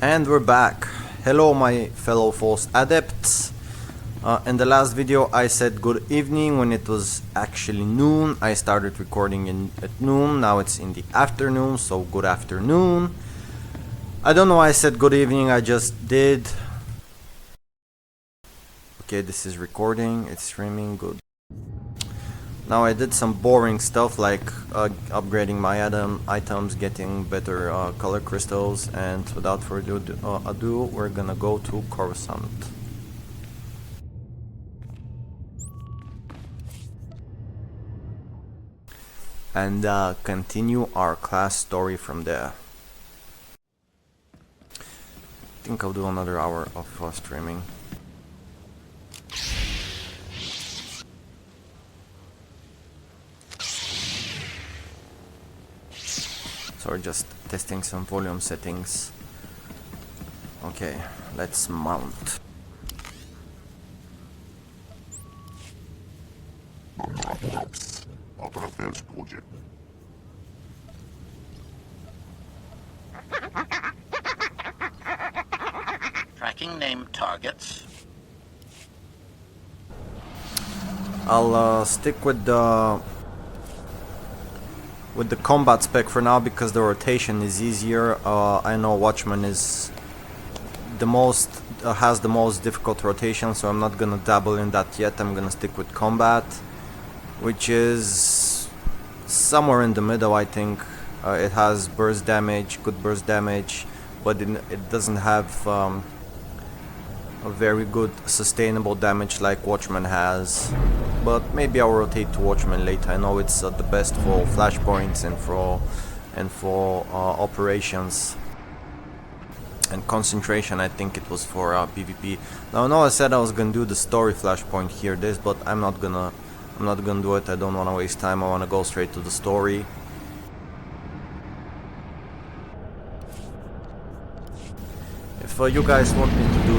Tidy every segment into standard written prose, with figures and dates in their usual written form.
And we're back. Hello my fellow Force adepts. In the last video I said good evening when it was actually noon. I started recording at noon, now it's in the afternoon, so good afternoon. I don't know why I said good evening, I just did. Okay, this is recording, it's streaming, good. Now I did some boring stuff like upgrading my items, getting better color crystals, and without further ado, we're gonna go to Coruscant. And continue our class story from there. I think I'll do another hour of streaming. So just testing some volume settings. Okay, let's mount. Tracking name targets. I'll stick with the combat spec for now because the rotation is easier. I know Watchman is the most has the most difficult rotation, so I'm not gonna dabble in that yet. I'm gonna stick with combat, which is somewhere in the middle. I think it has burst damage, good burst damage, but it doesn't have a very good sustainable damage like Watchman has. But maybe I'll rotate to Watchman later. I know it's the best for flashpoints and for operations and concentration. I think it was for PvP. Now I know I said I was gonna do the story flashpoint here, but I'm not gonna do it. I don't want to waste time. I want to go straight to the story. If you guys want me to do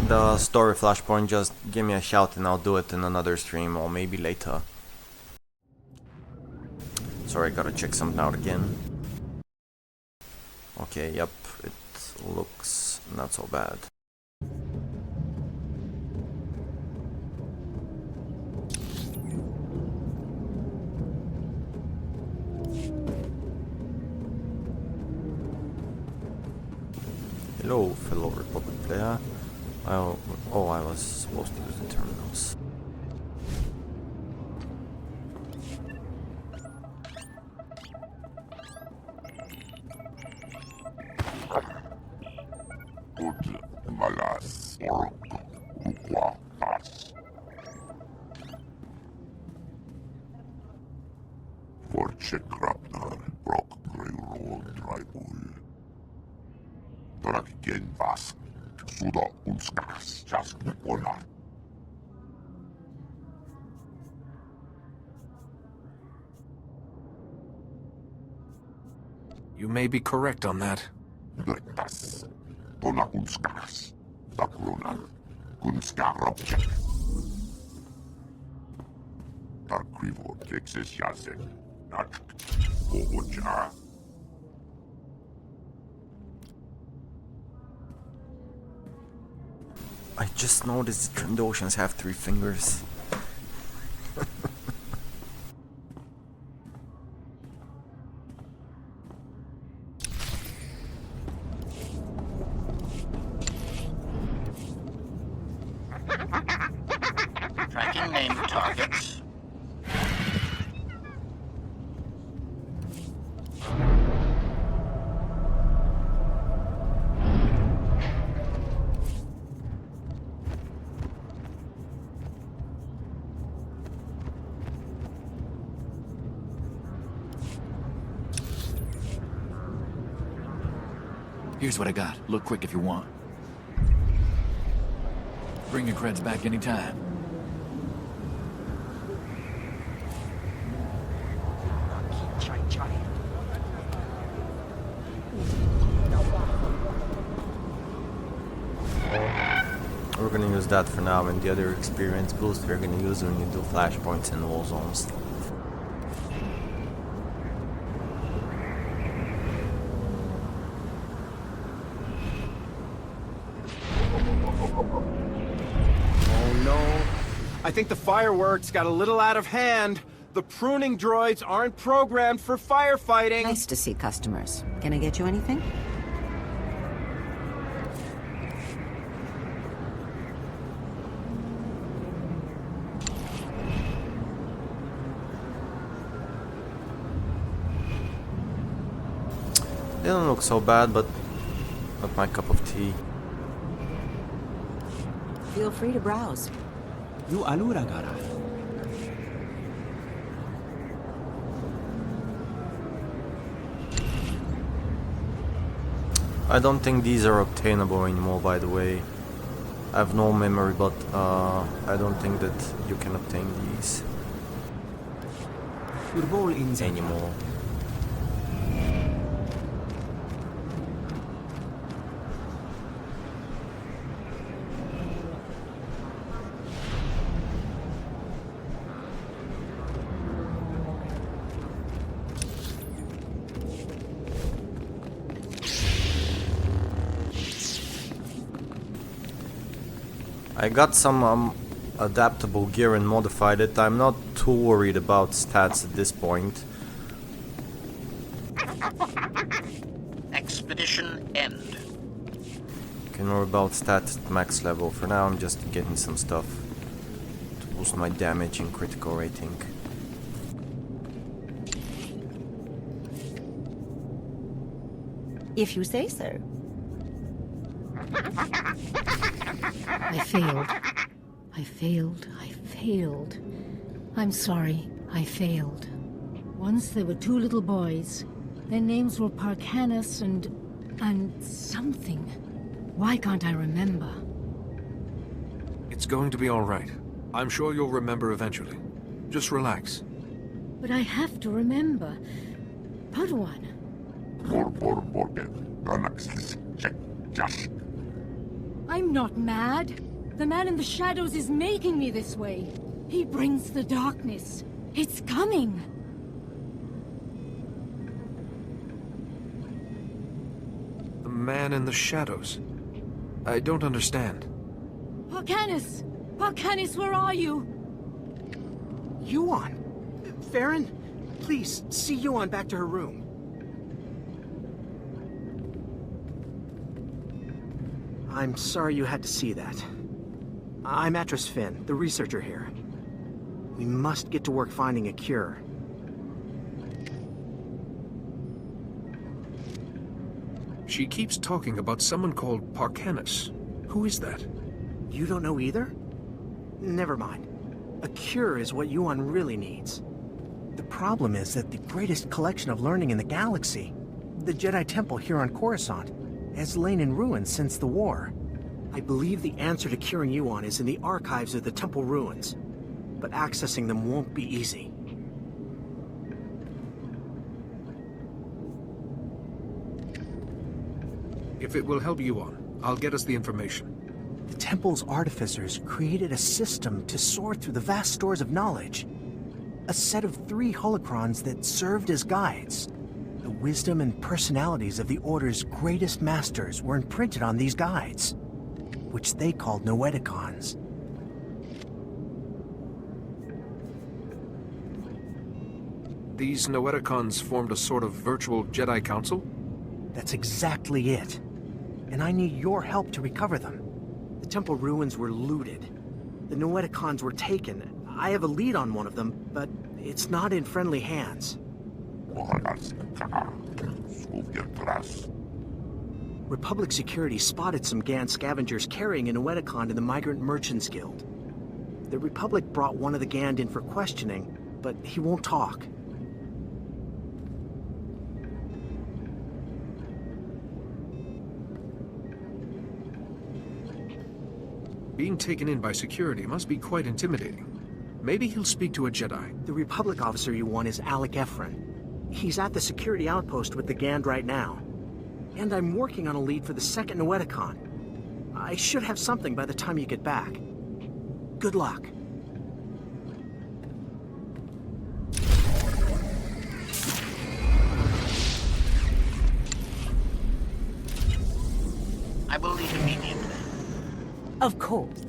the story flashpoint, just give me a shout and I'll do it in another stream or maybe later. Sorry, I gotta check something out again. Okay, yep, it looks not so bad. Hello, fellow Republic player. Oh, I was supposed to use the terminals. You may be correct on that. I just noticed Trandoshans have 3 fingers. Tracking name targets. Here's what I got. Look quick if you want. Bring your creds back anytime. We're gonna use that for now, and the other experience boost we're gonna use when you do flashpoints in wall zones. think the fireworks got a little out of hand. The pruning droids aren't programmed for firefighting. Nice to see customers. Can I get you anything? They don't look so bad, but not my cup of tea. Feel free to browse. You alura gara. I don't think these are obtainable anymore, by the way. I have no memory, but I don't think that you can obtain these anymore. I got some adaptable gear and modified it. I'm not too worried about stats at this point. Expedition end. Can worry about stats at max level. For now I'm just getting some stuff to boost my damage and critical rating. If you say so. I failed. I failed. I failed. I'm sorry. I failed. Once there were two little boys. Their names were Parkanis and something. Why can't I remember? It's going to be all right. I'm sure you'll remember eventually. Just relax. But I have to remember. Padawan. I'm not mad. The man in the shadows is making me this way. He brings the darkness. It's coming. The man in the shadows. I don't understand. Parkanis! Parkanis, where are you? Yuan! Farron, please, see Yuan back to her room. I'm sorry you had to see that. I'm Atris Finn, the researcher here. We must get to work finding a cure. She keeps talking about someone called Parkanis. Who is that? You don't know either? Never mind. A cure is what Yuan really needs. The problem is that the greatest collection of learning in the galaxy, the Jedi Temple here on Coruscant, has lain in ruins since the war. I believe the answer to curing Yuan is in the archives of the temple ruins, but accessing them won't be easy. If it will help you on, I'll get us the information. The temple's artificers created a system to sort through the vast stores of knowledge. A set of 3 holocrons that served as guides. The wisdom and personalities of the Order's greatest masters were imprinted on these guides, which they called Noeticons. These Noeticons formed a sort of virtual Jedi Council? That's exactly it. And I need your help to recover them. The temple ruins were looted. The Noeticons were taken. I have a lead on one of them, but it's not in friendly hands. Republic security spotted some Gan scavengers carrying a Noeticon in the Migrant Merchants Guild. The Republic brought one of the Gand in for questioning, but he won't talk. Being taken in by security must be quite intimidating. Maybe he'll speak to a Jedi. The Republic officer you want is Alec Efron. He's at the security outpost with the Gand right now. And I'm working on a lead for the second Noeticon. I should have something by the time you get back. Good luck. I will leave immediately. Of course.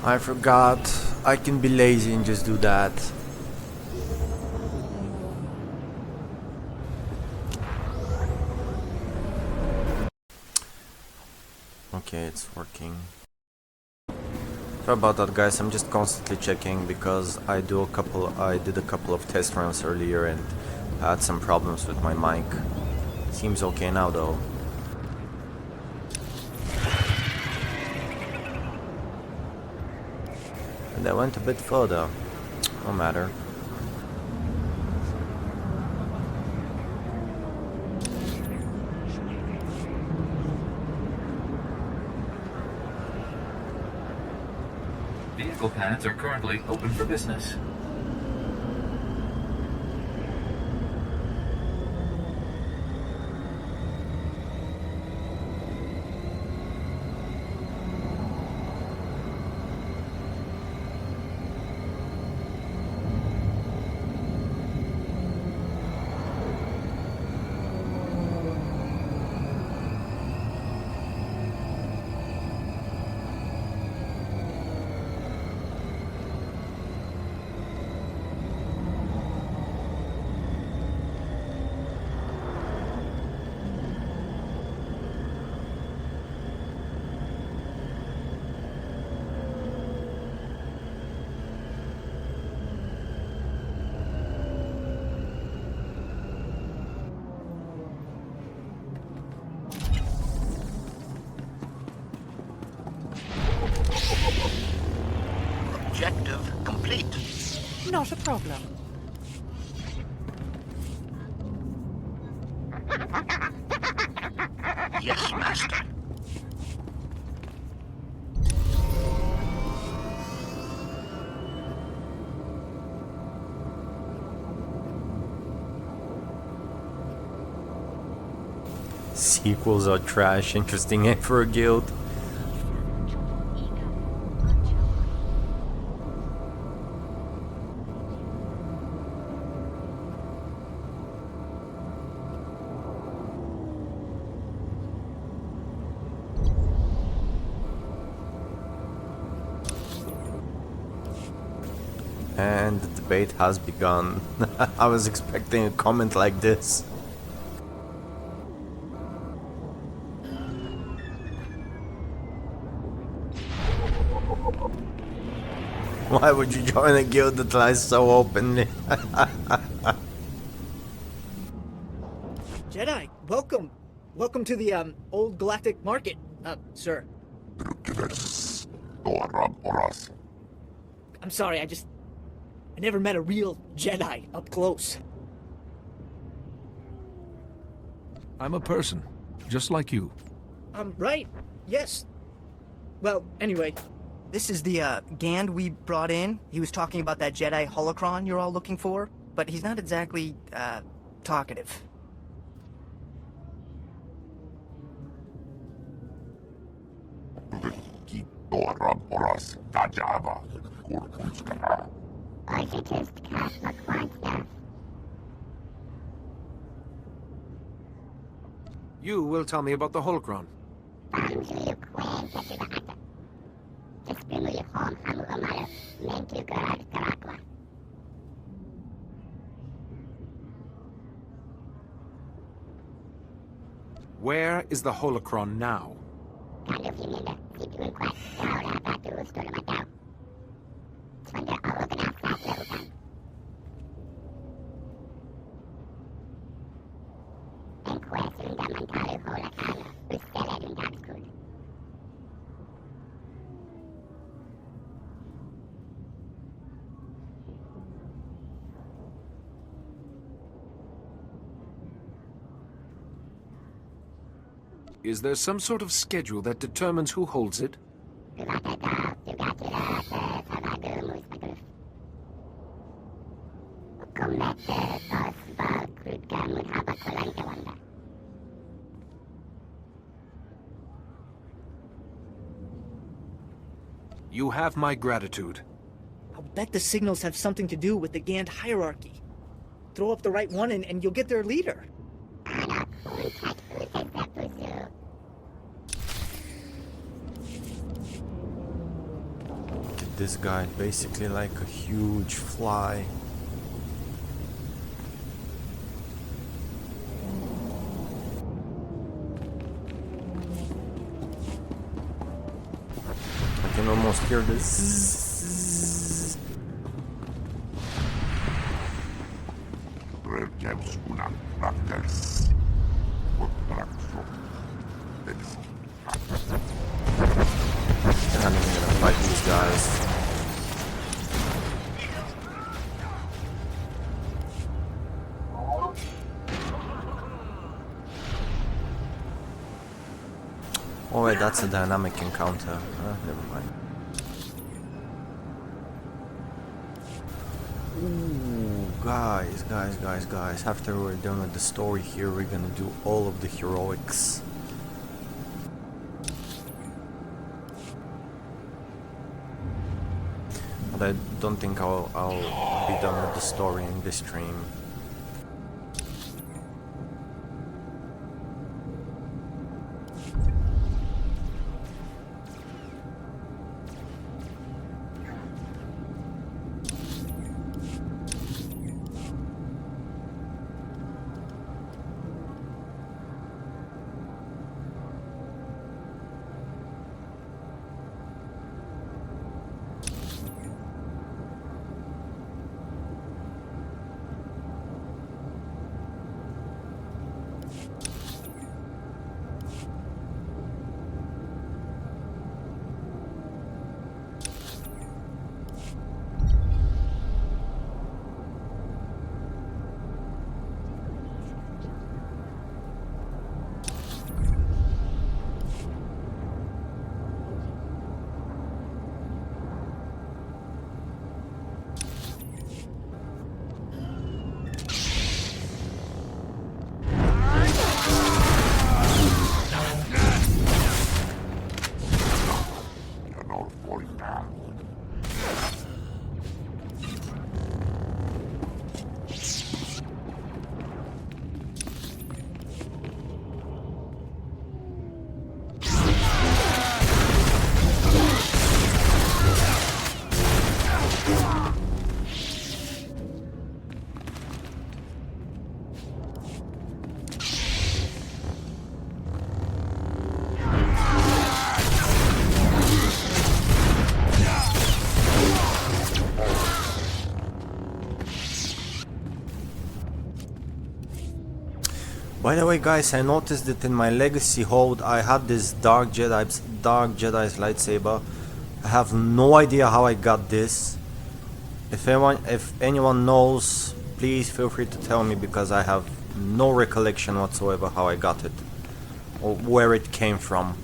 I forgot. I can be lazy and just do that. Okay, it's working. Sorry about that, guys. I'm just constantly checking because I did a couple of test runs earlier and had some problems with my mic. Seems okay now though. And I went a bit further. No matter. Vehicle paths are currently open for business. Objective complete. Not a problem. Yes, Master. Sequels are trash. Interesting name for a guild. And the debate has begun. I was expecting a comment like this. Why would you join a guild that lies so openly? Jedi, welcome. Welcome to the, Old Galactic Market, sir. I'm sorry, I never met a real Jedi up close. I'm a person, just like you. Right. Yes. Well, anyway, this is the, Gand we brought in. He was talking about that Jedi holocron you're all looking for, but he's not exactly, talkative. You will tell me about the holocron. Where is the holocron now? Is there some sort of schedule that determines who holds it? You have my gratitude. I'll bet the signals have something to do with the Gand hierarchy. Throw up the right one and you'll get their leader. This guy basically like a huge fly. I can almost hear this. I'm not even gonna fight these guys. Oh wait, that's a dynamic encounter. Never mind. Ooh, guys. After we're done with the story here, we're gonna do all of the heroics. But I don't think I'll be done with the story in this stream. By the way, guys, I noticed that in my legacy hold I had this Dark Jedi's lightsaber. I have no idea how I got this. If anyone knows, please feel free to tell me, because I have no recollection whatsoever how I got it or where it came from.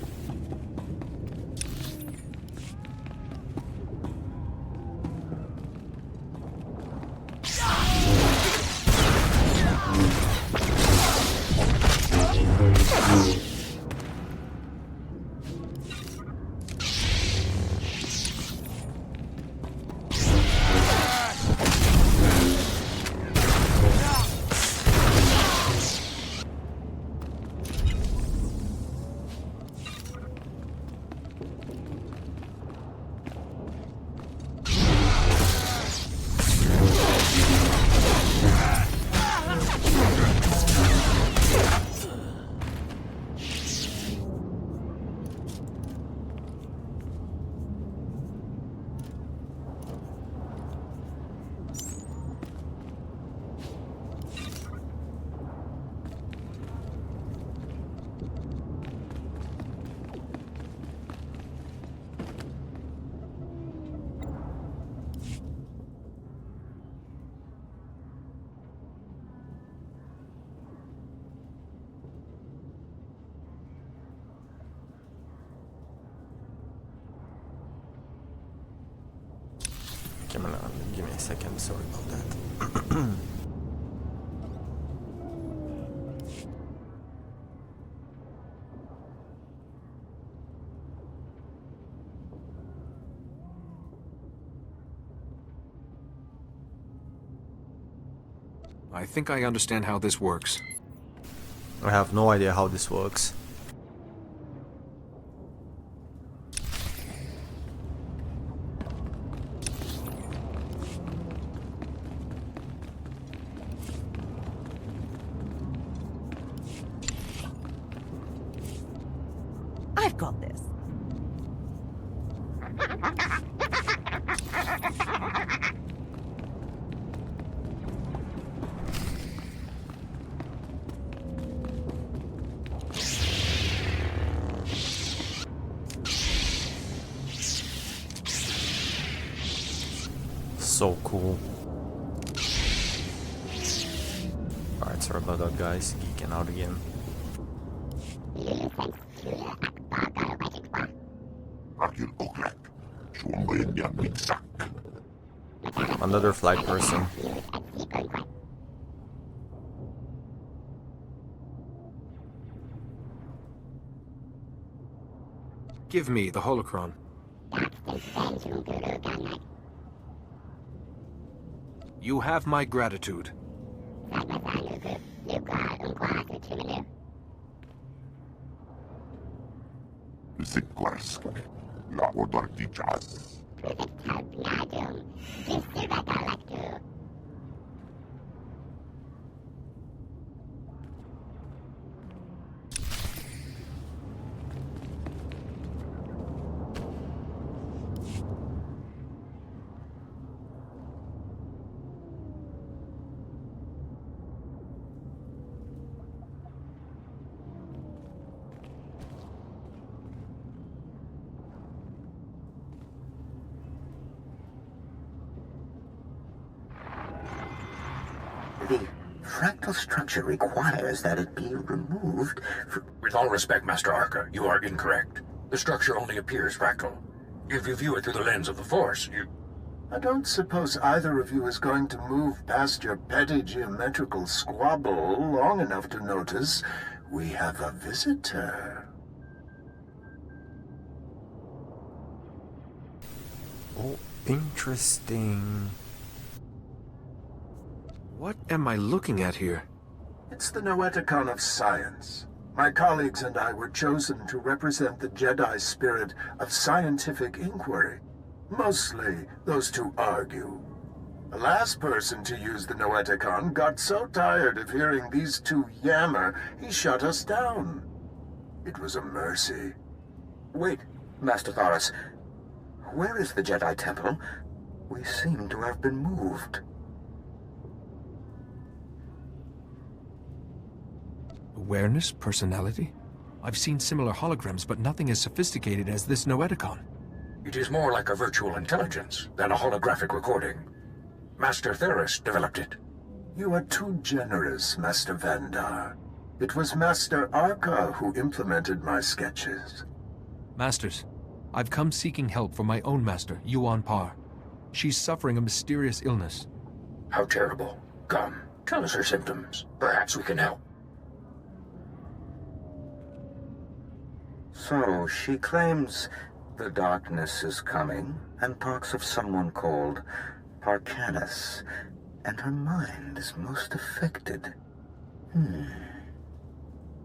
a second, sorry about that. I think I understand how this works. I have no idea how this works. I've got this. So cool. Alright, sorry about that, guys. Geeking out again. Another flight person. Give me the holocron. You have my gratitude. The fractal structure requires that it be removed With all respect, Master Arca, you are incorrect. The structure only appears fractal. If you view it through the lens of the Force, you... I don't suppose either of you is going to move past your petty geometrical squabble long enough to notice we have a visitor. Oh, interesting. What am I looking at here? It's the Noeticon of science. My colleagues and I were chosen to represent the Jedi spirit of scientific inquiry. Mostly those two argue. The last person to use the Noeticon got so tired of hearing these two yammer, he shut us down. It was a mercy. Wait, Master Thoris. Where is the Jedi Temple? We seem to have been moved. Awareness? Personality? I've seen similar holograms, but nothing as sophisticated as this Noeticon. It is more like a virtual intelligence than a holographic recording. Master Theris developed it. You are too generous, Master Vandar. It was Master Arca who implemented my sketches. Masters, I've come seeking help for my own master, Yuan Par. She's suffering a mysterious illness. How terrible. Come, tell us her symptoms. Perhaps we can help. So, she claims the darkness is coming, and talks of someone called Parcanus, and her mind is most affected.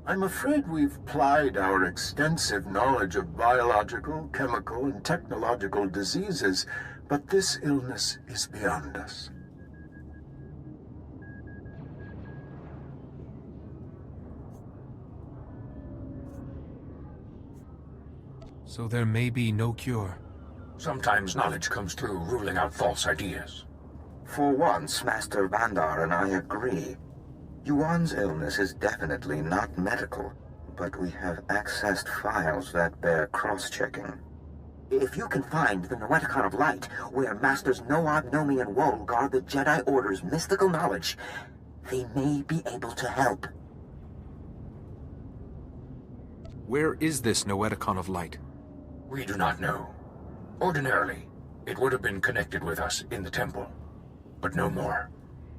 I'm afraid we've plied our extensive knowledge of biological, chemical, and technological diseases, but this illness is beyond us. So there may be no cure. Sometimes knowledge comes through ruling out false ideas. For once, Master Vandar and I agree. Yuan's illness is definitely not medical, but we have accessed files that bear cross-checking. If you can find the Noeticon of Light, where Masters Noab, Nomi, and Woe guard the Jedi Order's mystical knowledge, they may be able to help. Where is this Noeticon of Light? We do not know. Ordinarily, it would have been connected with us in the temple. but no more.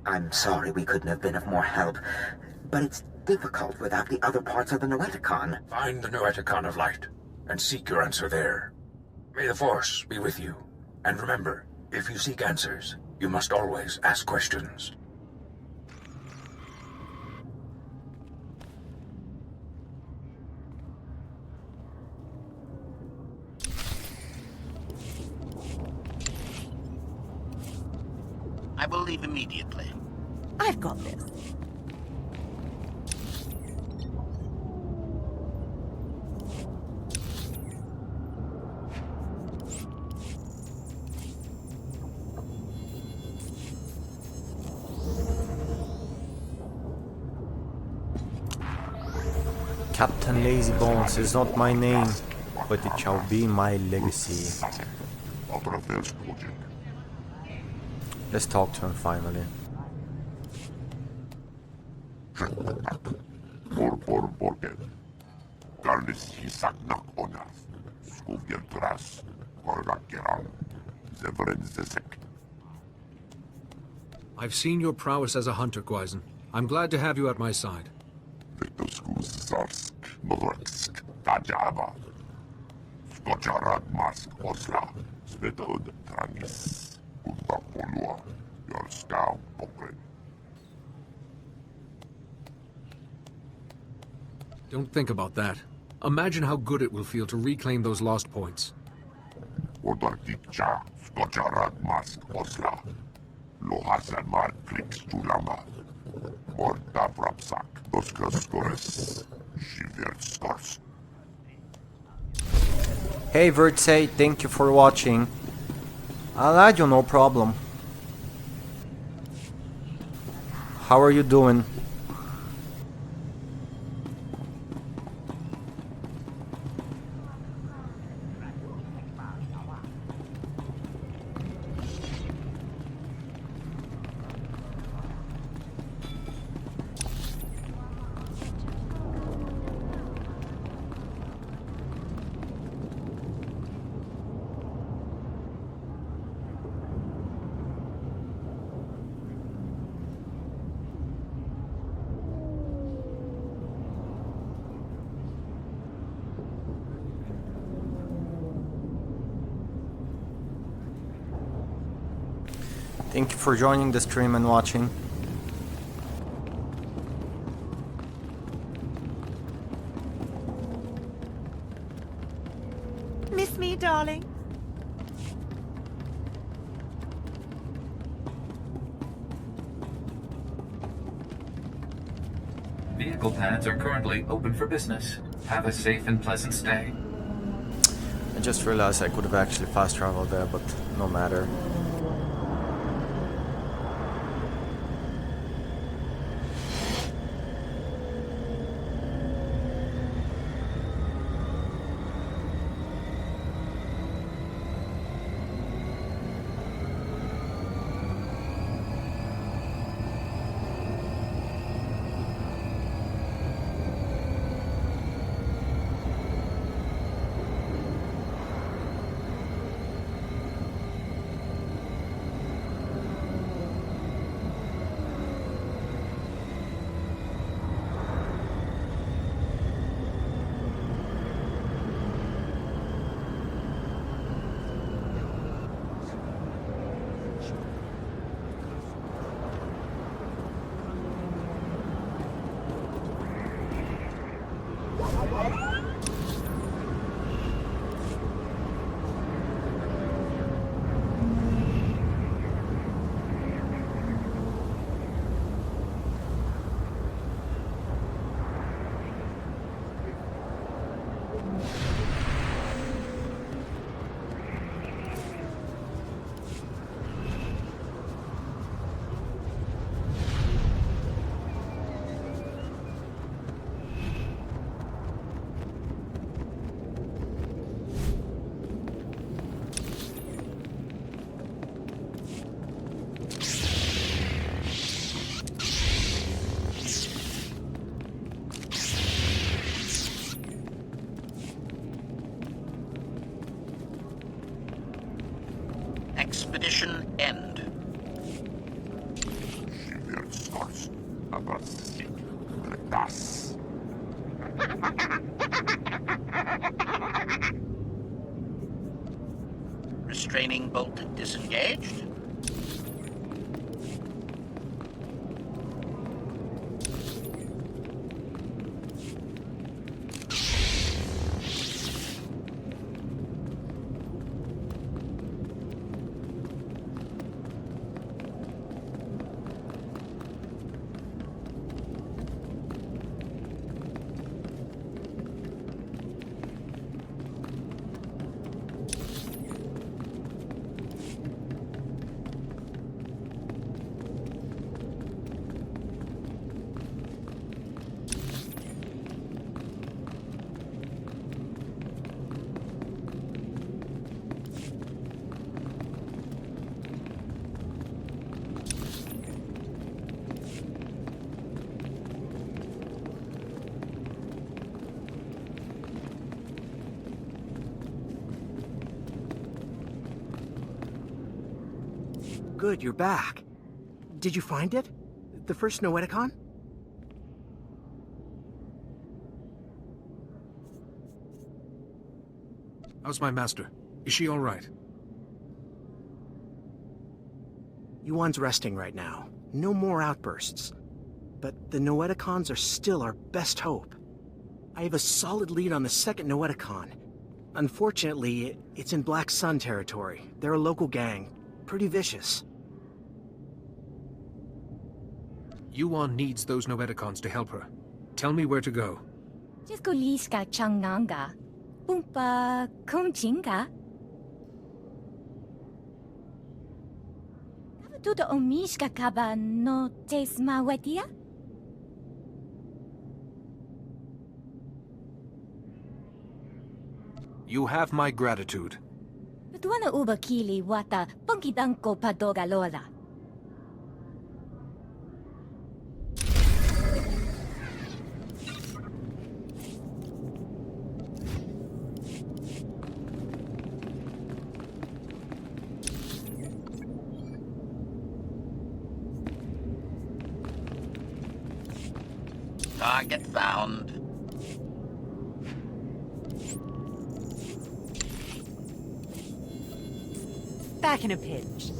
I'm sorry we couldn't have been of more help, but it's difficult without the other parts of the Noeticon. Find the Noeticon of Light, and seek your answer there. May the Force be with you. And remember, if you seek answers, you must always ask questions. I will leave immediately. I've got this. Captain Lazy Bones is not my name, but it shall be my legacy. Let's talk to him finally. I've seen your prowess as a hunter, Gwaizen. I'm glad to have you at my side. Don't think about that. Imagine how good it will feel to reclaim those lost points. Hey Vertsay, thank you for watching. I'll add you, no problem. How are you doing? Thank you for joining the stream and watching. Miss me, darling? Vehicle pads are currently open for business. Have a safe and pleasant stay. I just realized I could have actually fast traveled there, but no matter. Restraining bolt disengaged. Good, you're back. Did you find it? The first Noeticon? How's my master? Is she all right? Yuan's resting right now. No more outbursts. But the Noeticons are still our best hope. I have a solid lead on the second Noeticon. Unfortunately, it's in Black Sun territory. They're a local gang. Pretty vicious. Yuan needs those Noeticons to help her. Tell me where to go. Jiskoliska Changanga. Pumpa Kumchinga. Tudo omishka kaba no tesma wetia? You have my gratitude. Tuana uba kili wata punkidanko padoga lola. Target found. Back in a pinch.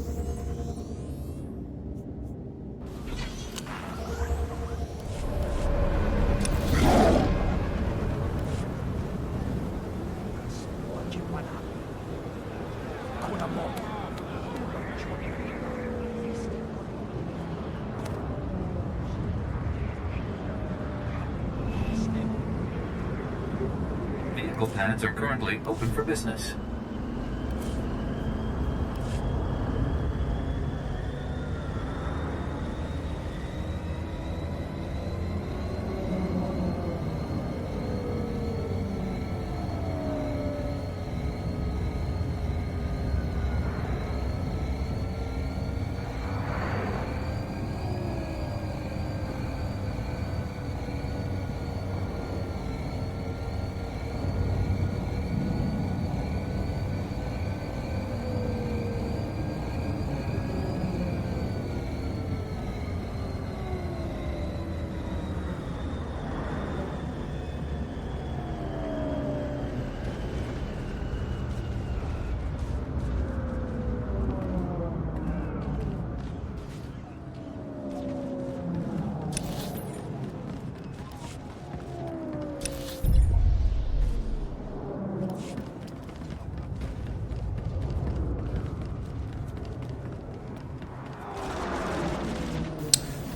Vehicle pads are currently open for business.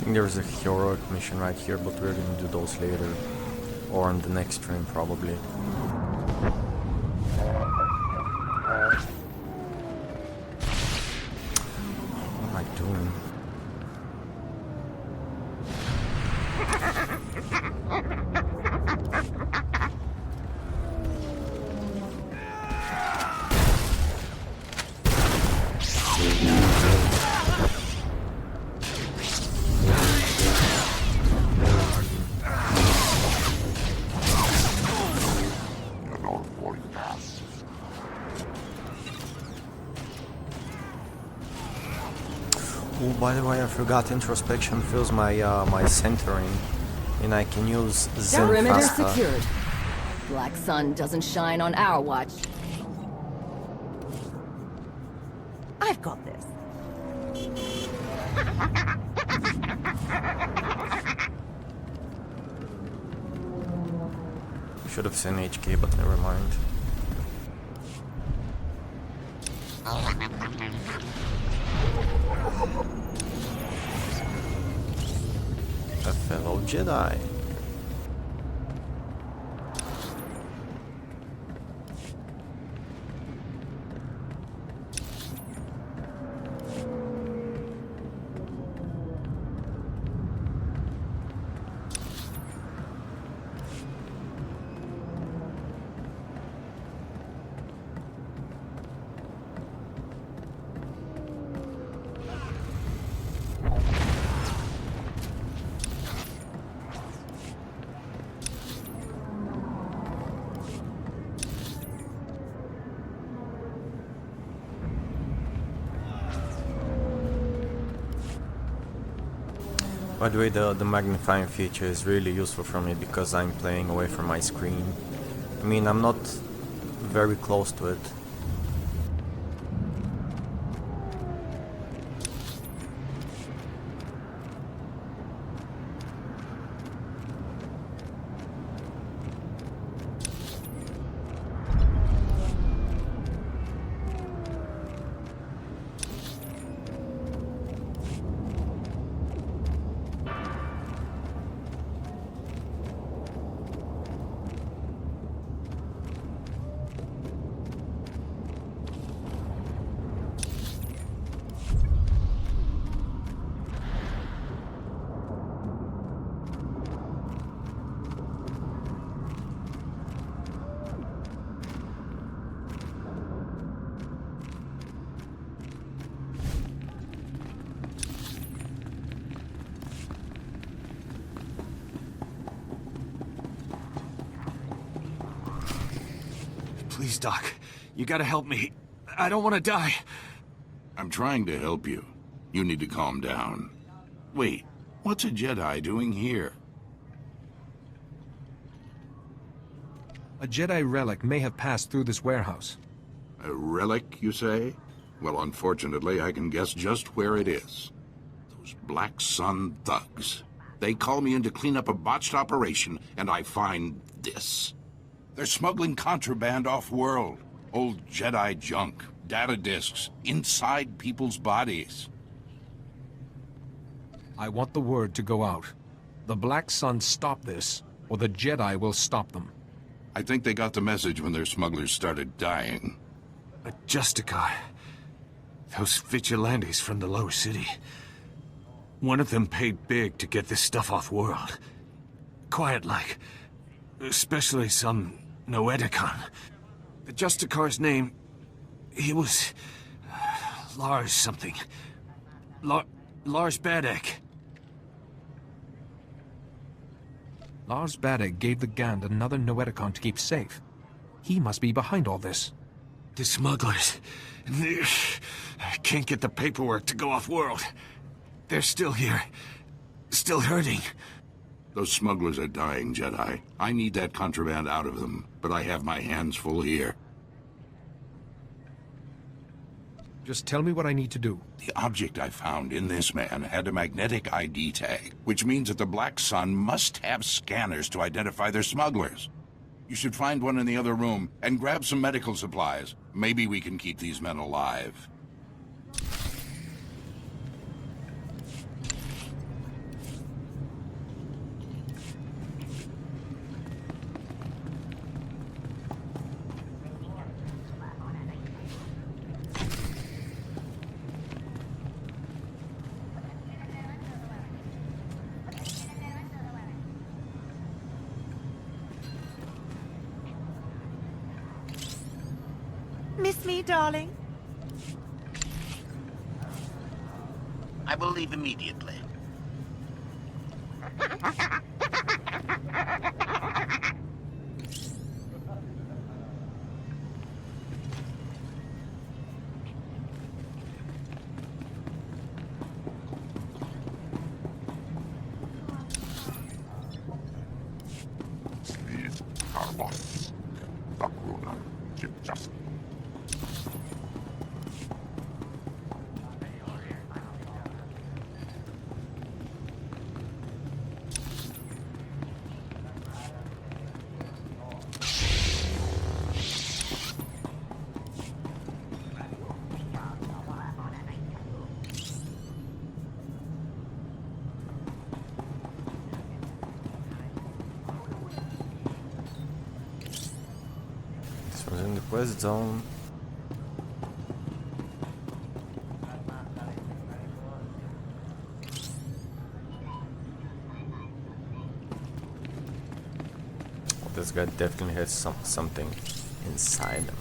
There's a heroic mission right here, but we're gonna do those later. Or on the next stream, probably. What am I doing? by the way, I forgot introspection fills my my centering, and I can use Zen Perimeter faster. secured. Black sun doesn't shine on our watch. I've got this. Should have seen HK, but never mind. A fellow Jedi. By the way, the magnifying feature is really useful for me because I'm playing away from my screen. I mean, I'm not very close to it. Please, Doc. You gotta help me. I don't want to die. I'm trying to help you. You need to calm down. Wait, what's a Jedi doing here? A Jedi relic may have passed through this warehouse. A relic, you say? Well, unfortunately, I can guess just where it is. Those Black Sun thugs. They call me in to clean up a botched operation, and I find this. They're smuggling contraband off-world. Old Jedi junk, data disks, inside people's bodies. I want the word to go out. The Black Sun stop this, or the Jedi will stop them. I think they got the message when their smugglers started dying. A Justicar. Those vigilantes from the lower city. One of them paid big to get this stuff off-world. Quiet-like. Especially some Noeticon. The Justicar's name... he was... Lars something. Lars Badek. Lars Badek gave the Gand another Noeticon to keep safe. He must be behind all this. The smugglers... I can't get the paperwork to go off-world. They're still here. Still hurting. Those smugglers are dying, Jedi. I need that contraband out of them, but I have my hands full here. Just tell me what I need to do. The object I found in this man had a magnetic ID tag, which means that the Black Sun must have scanners to identify their smugglers. You should find one in the other room and grab some medical supplies. Maybe we can keep these men alive. Miss me, darling? I will leave immediately. This one's in the quest zone. This guy definitely has something inside him.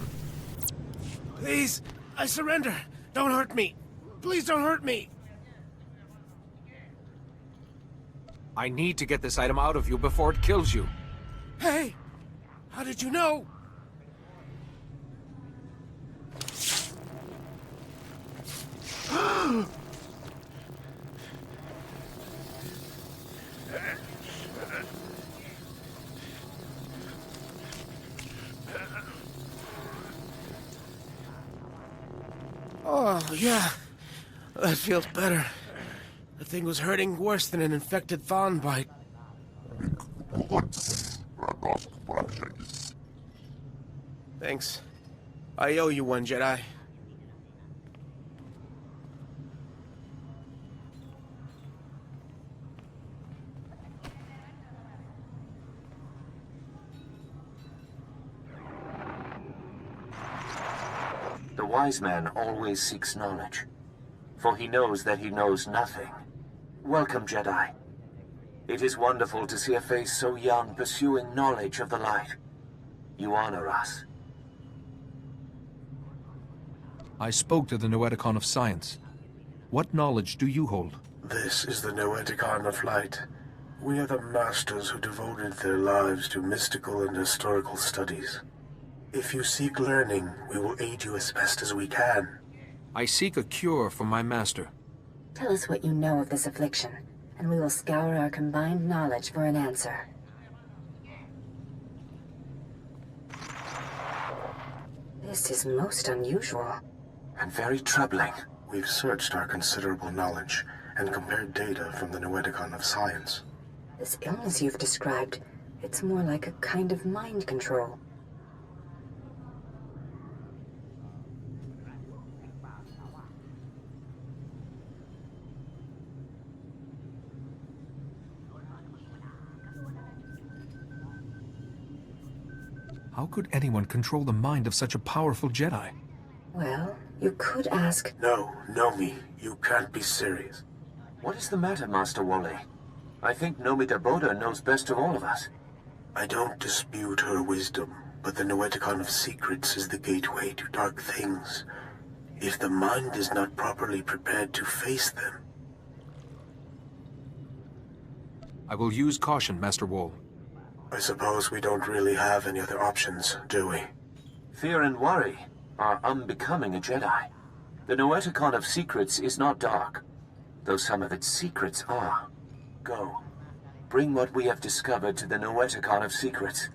Please, I surrender. Don't hurt me. Please don't hurt me. I need to get this item out of you before it kills you. Hey, how did you know? Oh, yeah. That feels better. The thing was hurting worse than an infected thorn bite. Thanks. I owe you one, Jedi. The wise man always seeks knowledge, for he knows that he knows nothing. Welcome, Jedi. It is wonderful to see a face so young pursuing knowledge of the light. You honor us. I spoke to the Noeticon of Science. What knowledge do you hold? This is the Noeticon of Light. We are the masters who devoted their lives to mystical and historical studies. If you seek learning, we will aid you as best as we can. I seek a cure for my master. Tell us what you know of this affliction, and we will scour our combined knowledge for an answer. This is most unusual. And very troubling. We've searched our considerable knowledge and compared data from the Noeticon of Science. This illness you've described, it's more like a kind of mind control. How could anyone control the mind of such a powerful Jedi? Well, you could ask... No, Nomi, you can't be serious. What is the matter, Master Woolley? I think Nomi Daboda knows best of all of us. I don't dispute her wisdom, but the Noeticon of Secrets is the gateway to dark things. If the mind is not properly prepared to face them... I will use caution, Master Wool. I suppose we don't really have any other options, do we? Fear and worry are unbecoming a Jedi. The Noeticon of Secrets is not dark, though some of its secrets are. Go. Bring what we have discovered to the Noeticon of Secrets.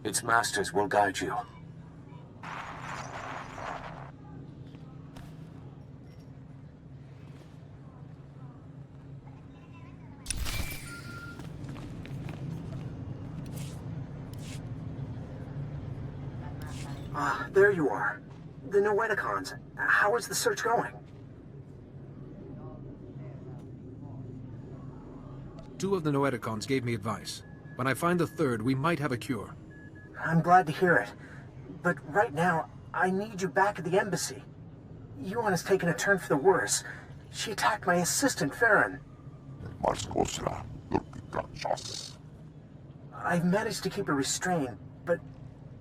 Its masters will guide you. Ah, there you are. The Noeticons. How is the search going? Two of the Noeticons gave me advice. When I find the third, we might have a cure. I'm glad to hear it. But right now, I need you back at the embassy. Yuan has taken a turn for the worse. She attacked my assistant, Farron. I've managed to keep her restrained, but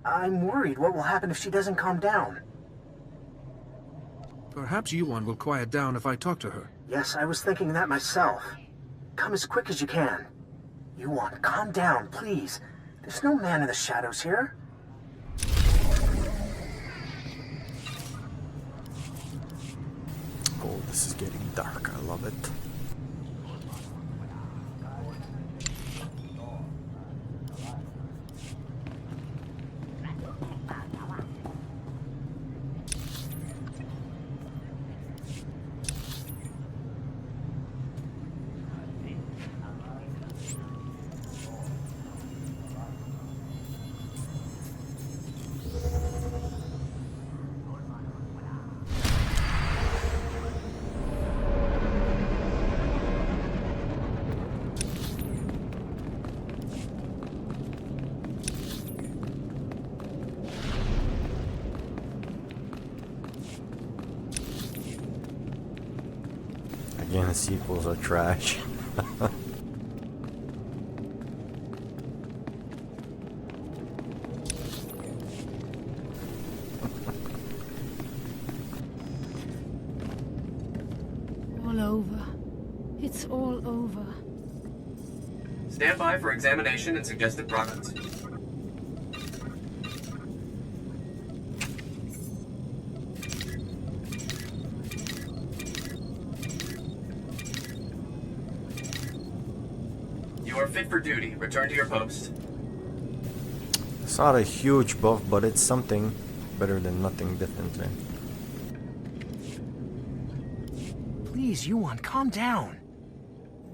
I'm worried what will happen if she doesn't calm down. Perhaps Yuan will quiet down if I talk to her. Yes, I was thinking that myself. Come as quick as you can. Yuan, calm down, please. There's no man in the shadows here. Oh, this is getting dark. I love it. sequels are trash. All over. It's all over. Stand by for examination and suggested progress. You are fit for duty. Return to your post. It's not a huge buff, but it's something better than nothing, definitely. Please, Yuan, calm down.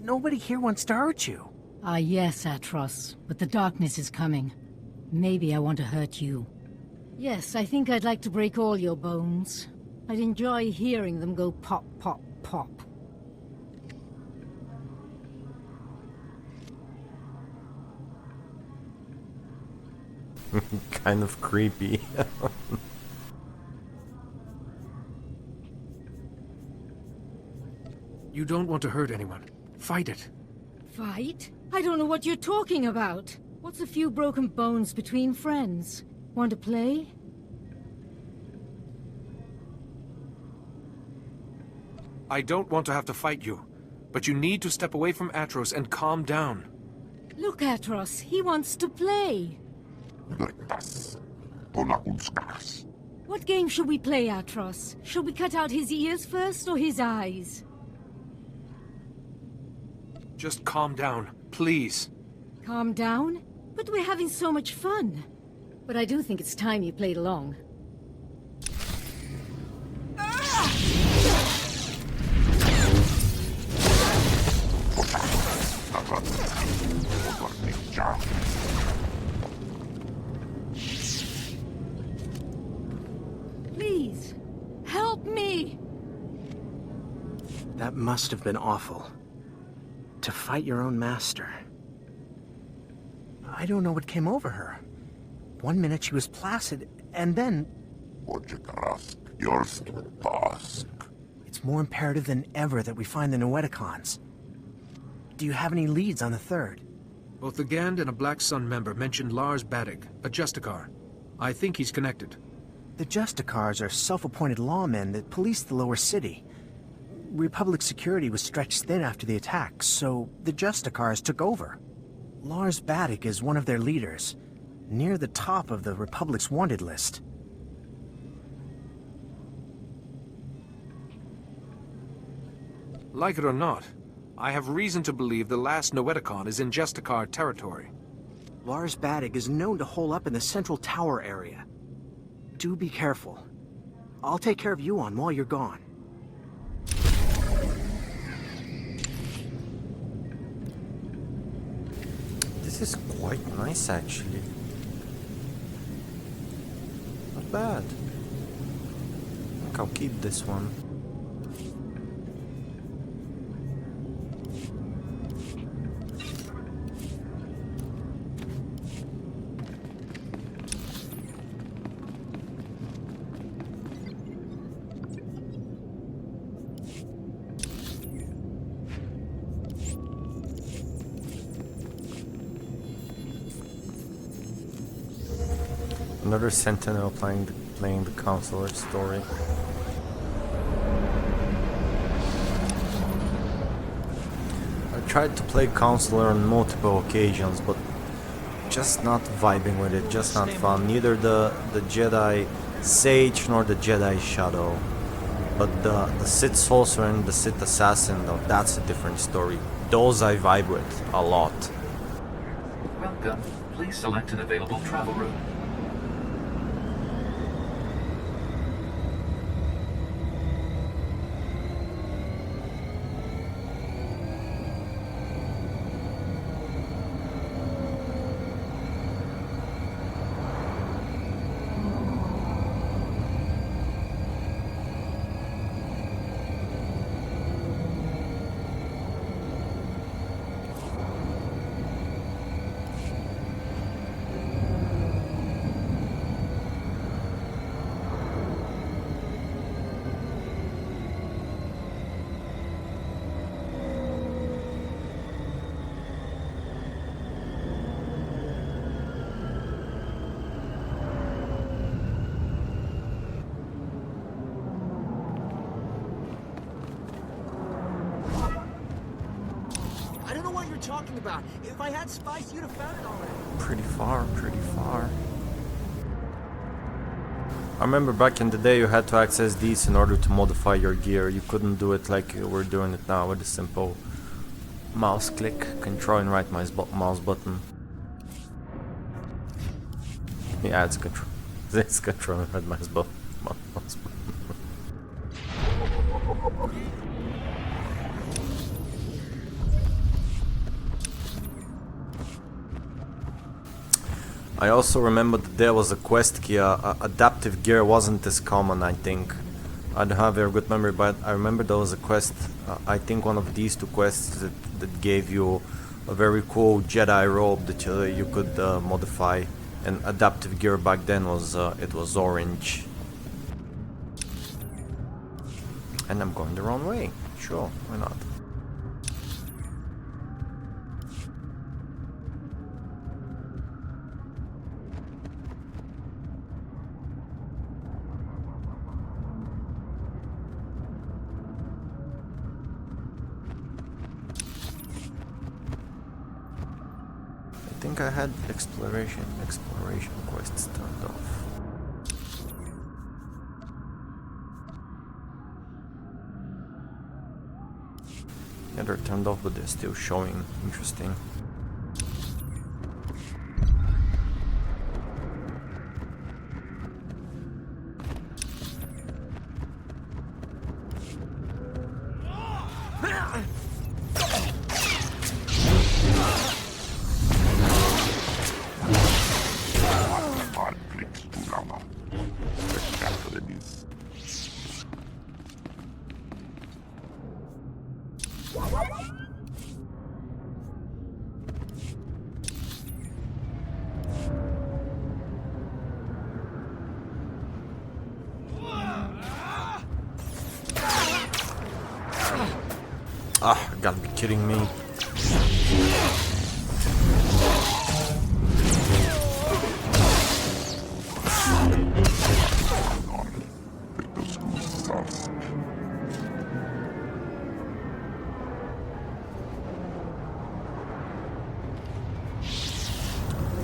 Nobody here wants to hurt you. Ah, yes, Atros, but the darkness is coming. Maybe I want to hurt you. Yes, I think I'd like to break all your bones. I'd enjoy hearing them go pop, pop, pop. Kind of creepy. You don't want to hurt anyone. Fight it. Fight? I don't know what you're talking about. What's a few broken bones between friends? Want to play? I don't want to have to fight you, but you need to step away from Atros and calm down. Look, Atros, he wants to play. What game should we play, Atros? Should we cut out his ears first or his eyes? Just calm down, please. Calm down? But we're having so much fun. But I do think it's time you played along. Please, help me! That must have been awful. To fight your own master. I don't know what came over her. 1 minute she was placid, and then... It's more imperative than ever that we find the Noeticons. Do you have any leads on the third? Both the Gand and a Black Sun member mentioned Lars Badig, a Justicar. I think he's connected. The Justicars are self-appointed lawmen that police the lower city. Republic security was stretched thin after the attack, so the Justicars took over. Lars Badig is one of their leaders, near the top of the Republic's wanted list. Like it or not, I have reason to believe the last Noeticon is in Justicar territory. Lars Badig is known to hole up in the central tower area. Do be careful. I'll take care of Yuan while you're gone. This is quite nice, actually. Not bad. I think I'll keep this one. Another Sentinel playing the counselor's story. I tried to play counselor on multiple occasions, but just not vibing with it, just not fun. Neither the Jedi Sage nor the Jedi Shadow. But the Sith Sorcerer and the Sith Assassin, though, that's a different story. Those I vibe with a lot. Welcome. Please select an available travel route. talking about? If I had spice, you'd have found it already. Pretty far, pretty far. I remember back in the day you had to access these in order to modify your gear. You couldn't do it like we're doing it now with a simple mouse click, control and right mouse button. Yeah, it's control. It's control and right mouse button. I also remember that there was a quest key. Adaptive gear wasn't as common, I think. I don't have a very good memory, but I remember there was a quest, I think one of these two quests that gave you a very cool Jedi robe that you could modify. And adaptive gear back then was it was orange. And I'm going the wrong way. Sure, why not? I think I had exploration quests turned off. Yeah, they're turned off, but they're still showing. Interesting. Ah, you gotta be kidding me.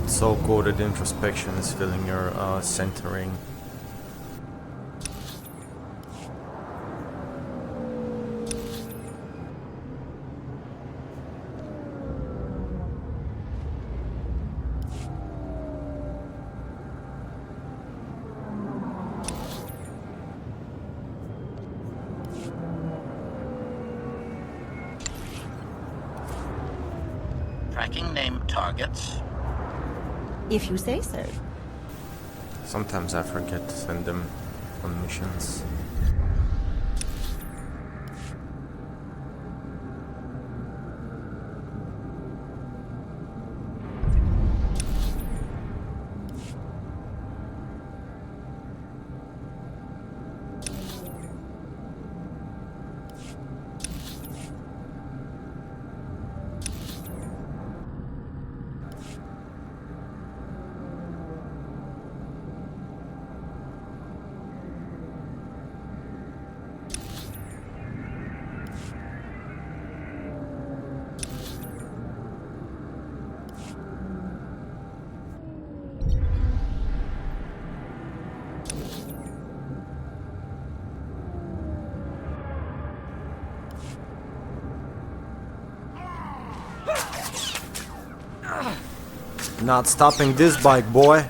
It's so cool that introspection is filling your centering. Tracking name targets. If you say so. Sometimes I forget to send them on missions. Not stopping this bike, boy.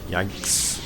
Yikes.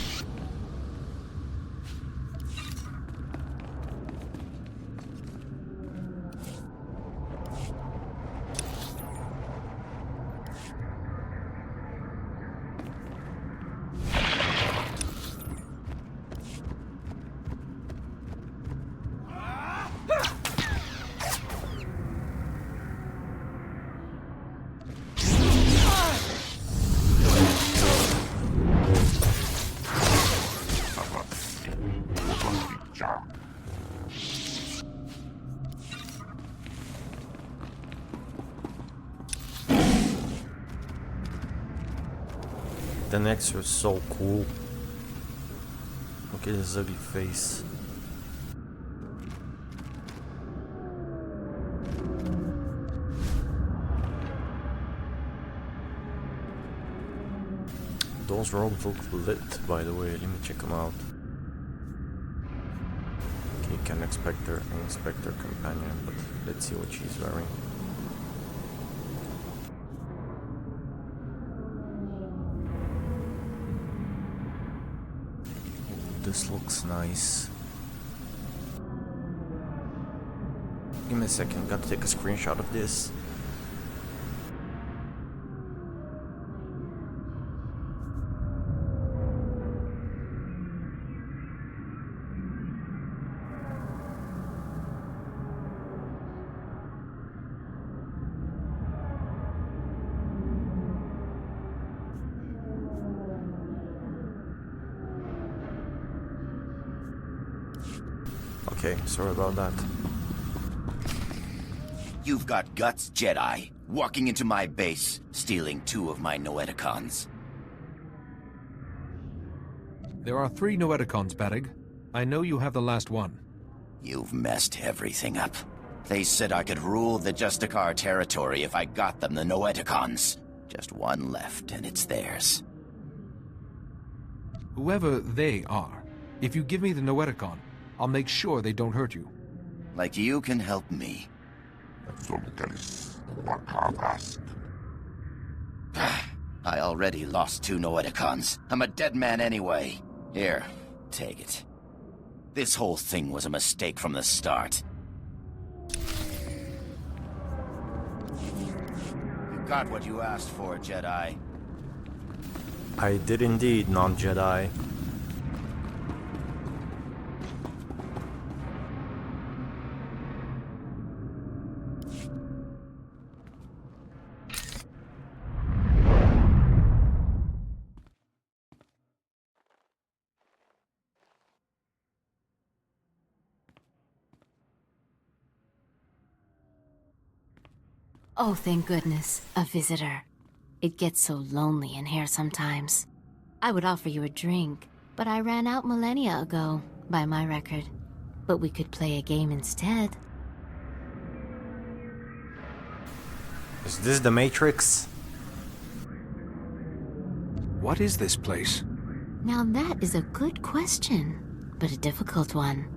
The necks are so cool. Look at his ugly face. Those robes look lit, by the way. Let me check them out. Okay, can expect her companion, but let's see what she's wearing. This looks nice. Give me a second, gotta take a screenshot of this. Okay, sorry about that. You've got guts, Jedi. Walking into my base, stealing 2 of my Noeticons. There are 3 Noeticons, Badig. I know you have the last one. You've messed everything up. They said I could rule the Justicar territory if I got them the Noeticons. Just one left, and it's theirs. Whoever they are, if you give me the Noeticon, I'll make sure they don't hurt you. Like you can help me. I already lost 2 Noeticons. I'm a dead man anyway. Here, take it. This whole thing was a mistake from the start. You got what you asked for, Jedi. I did indeed, non-Jedi. Oh, thank goodness, a visitor. It gets so lonely in here sometimes. I would offer you a drink, but I ran out millennia ago, by my record. But we could play a game instead. Is this the Matrix? What is this place? Now that is a good question, but a difficult one.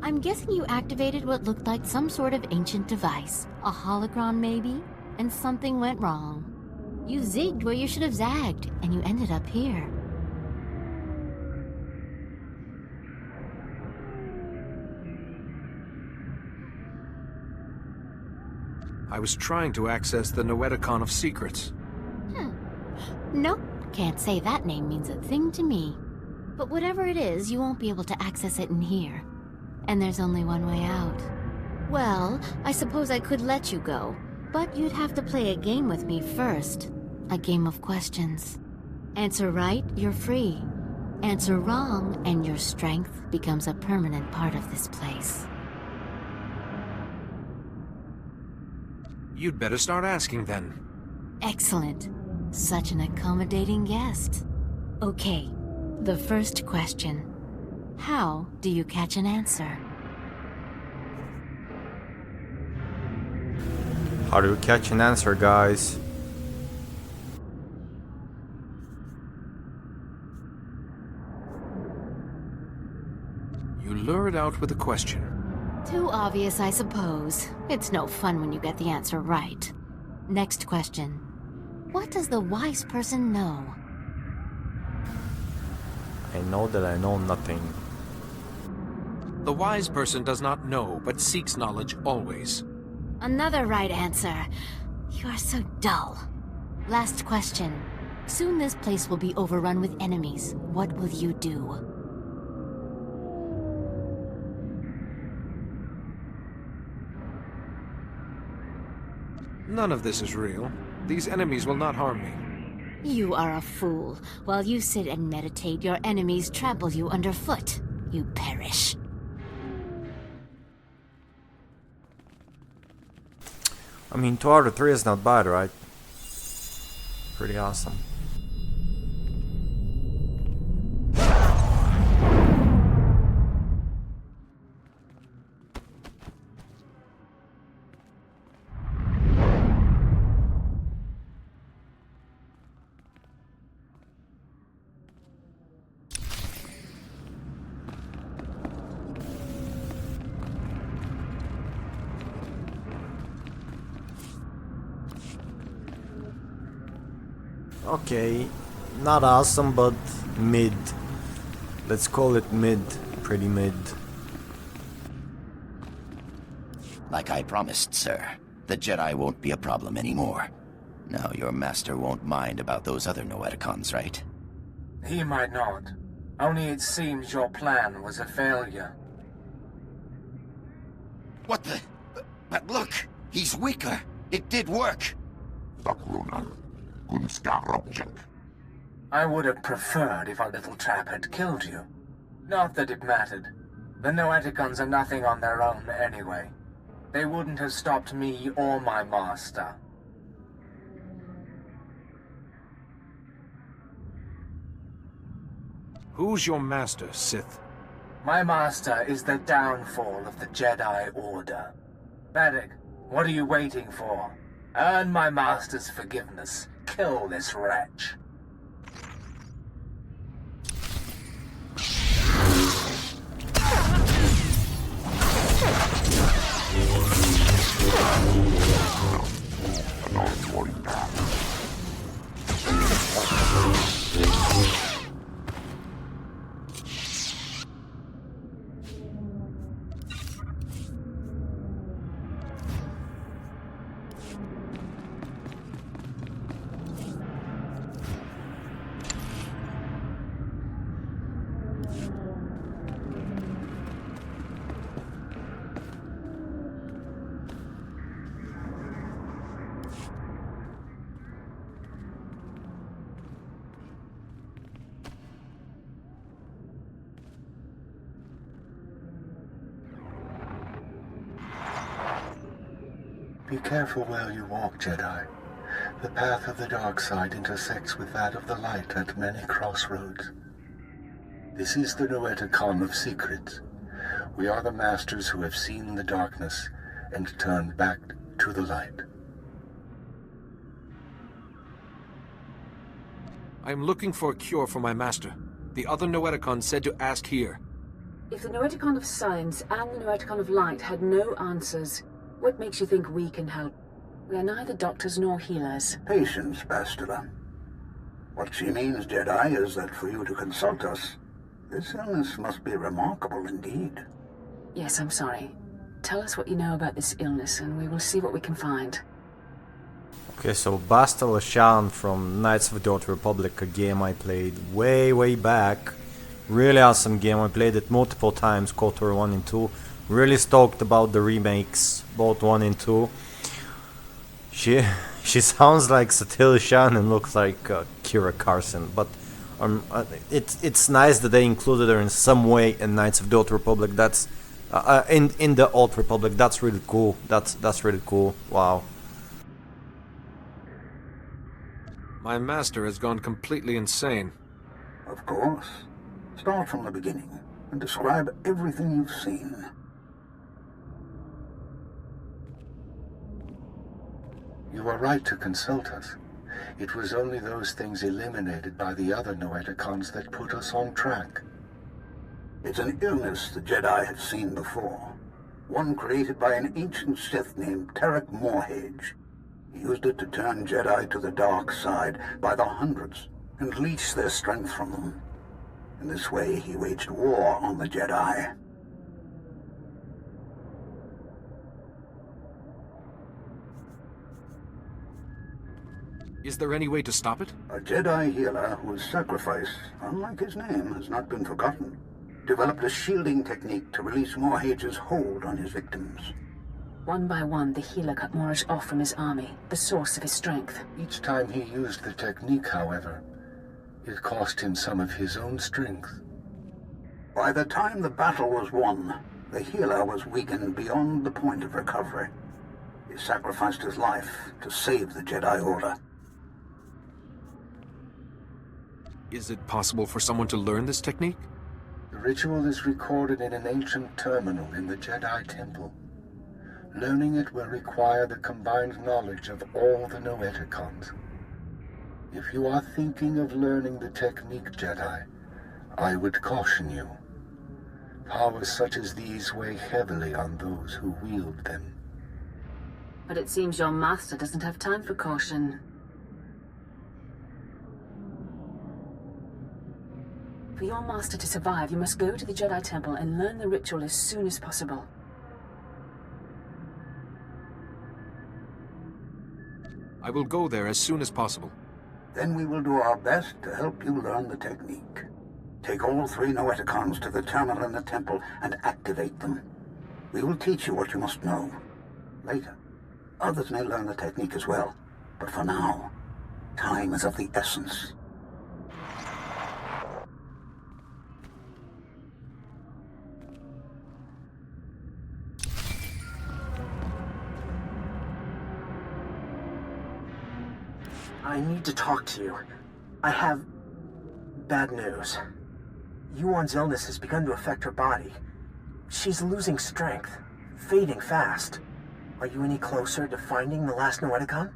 I'm guessing you activated what looked like some sort of ancient device. A holocron, maybe? And something went wrong. You zigged where you should have zagged, and you ended up here. I was trying to access the Noeticon of Secrets. Nope, can't say that name means a thing to me. But whatever it is, you won't be able to access it in here. And there's only one way out. Well, I suppose I could let you go, but you'd have to play a game with me first. A game of questions. Answer right, you're free. Answer wrong, and your strength becomes a permanent part of this place. You'd better start asking then. Excellent. Such an accommodating guest. Okay, the first question. How do you catch an answer? How do you catch an answer, guys? You lure it out with a question. Too obvious, I suppose. It's no fun when you get the answer right. Next question. What does the wise person know? I know that I know nothing. The wise person does not know, but seeks knowledge always. Another right answer. You are so dull. Last question. Soon this place will be overrun with enemies. What will you do? None of this is real. These enemies will not harm me. You are a fool. While you sit and meditate, your enemies trample you underfoot. You perish. I mean, 2 out of 3 is not bad, right? Pretty awesome. Okay, not awesome, but mid. Let's call it mid. Pretty mid. Like I promised, sir, the Jedi won't be a problem anymore. Now your master won't mind about those other Noeticons, right? He might not. Only it seems your plan was a failure. What the? But look! He's weaker! It did work! I would have preferred if our little trap had killed you. Not that it mattered. The Noeticons are nothing on their own anyway. They wouldn't have stopped me or my master. Who's your master, Sith? My master is the downfall of the Jedi Order. Medic, what are you waiting for? Earn my master's forgiveness. Kill this wretch. Be careful where you walk, Jedi. The path of the dark side intersects with that of the light at many crossroads. This is the Noeticon of Secrets. We are the masters who have seen the darkness and turned back to the light. I am looking for a cure for my master. The other Noeticon said to ask here. If the Noeticon of Science and the Noeticon of Light had no answers, what makes you think we can help? We are neither doctors nor healers. Patience, Bastila. What she means, Jedi, is that for you to consult us, this illness must be remarkable indeed. Yes, I'm sorry. Tell us what you know about this illness, and we will see what we can find. Okay, so Bastila Shan from Knights of the Old Republic, a game I played way back. Really awesome game. I played it multiple times, KOTOR 1 and 2. Really stoked about the remakes, both 1 and 2. She sounds like Satilla Shan and looks like Kira Carson, but it's nice that they included her in some way in Knights of the Old Republic. That's in the Old Republic. That's really cool. That's really cool. Wow. My master has gone completely insane. Of course. Start from the beginning and describe everything you've seen. You are right to consult us. It was only those things eliminated by the other Noeticons that put us on track. It's an illness the Jedi have seen before. One created by an ancient Sith named Tarek Morhage. He used it to turn Jedi to the dark side by the hundreds and leech their strength from them. In this way, he waged war on the Jedi. Is there any way to stop it? A Jedi healer whose sacrifice, unlike his name, has not been forgotten, developed a shielding technique to release Morhage's hold on his victims. One by one, the healer cut Morage off from his army, the source of his strength. Each time he used the technique, however, it cost him some of his own strength. By the time the battle was won, the healer was weakened beyond the point of recovery. His sacrificed his life to save the Jedi Order. Is it possible for someone to learn this technique? The ritual is recorded in an ancient terminal in the Jedi Temple. Learning it will require the combined knowledge of all the Noeticons. If you are thinking of learning the technique, Jedi, I would caution you. Powers such as these weigh heavily on those who wield them. But it seems your master doesn't have time for caution. For your master to survive, you must go to the Jedi Temple and learn the ritual as soon as possible. I will go there as soon as possible. Then we will do our best to help you learn the technique. Take all 3 Noeticons to the terminal in the temple and activate them. We will teach you what you must know. Later, others may learn the technique as well. But for now, time is of the essence. I need to talk to you. I have bad news. Yuan's illness has begun to affect her body. She's losing strength, fading fast. Are you any closer to finding the last Noeticon?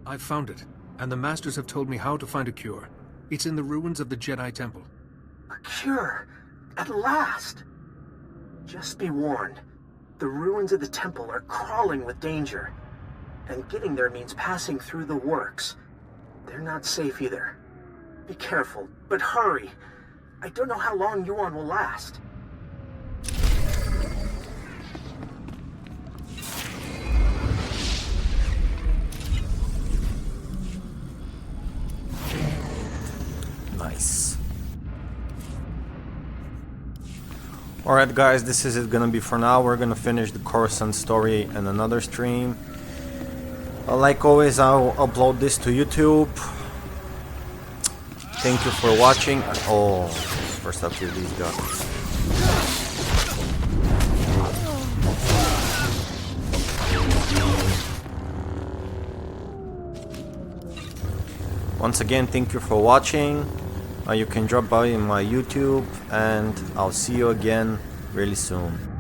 I've found it, and the Masters have told me how to find a cure. It's in the ruins of the Jedi Temple. A cure! At last! Just be warned. The ruins of the temple are crawling with danger. And getting there means passing through the works. They're not safe either. Be careful, but hurry. I don't know how long Yuan will last. Nice. Alright guys, this is it gonna be for now. We're gonna finish the Coruscant story in another stream. Like always, I'll upload this to YouTube. Thank you for watching. Oh, first up to these guys. Once again, thank you for watching. You can drop by in my YouTube, and I'll see you again really soon.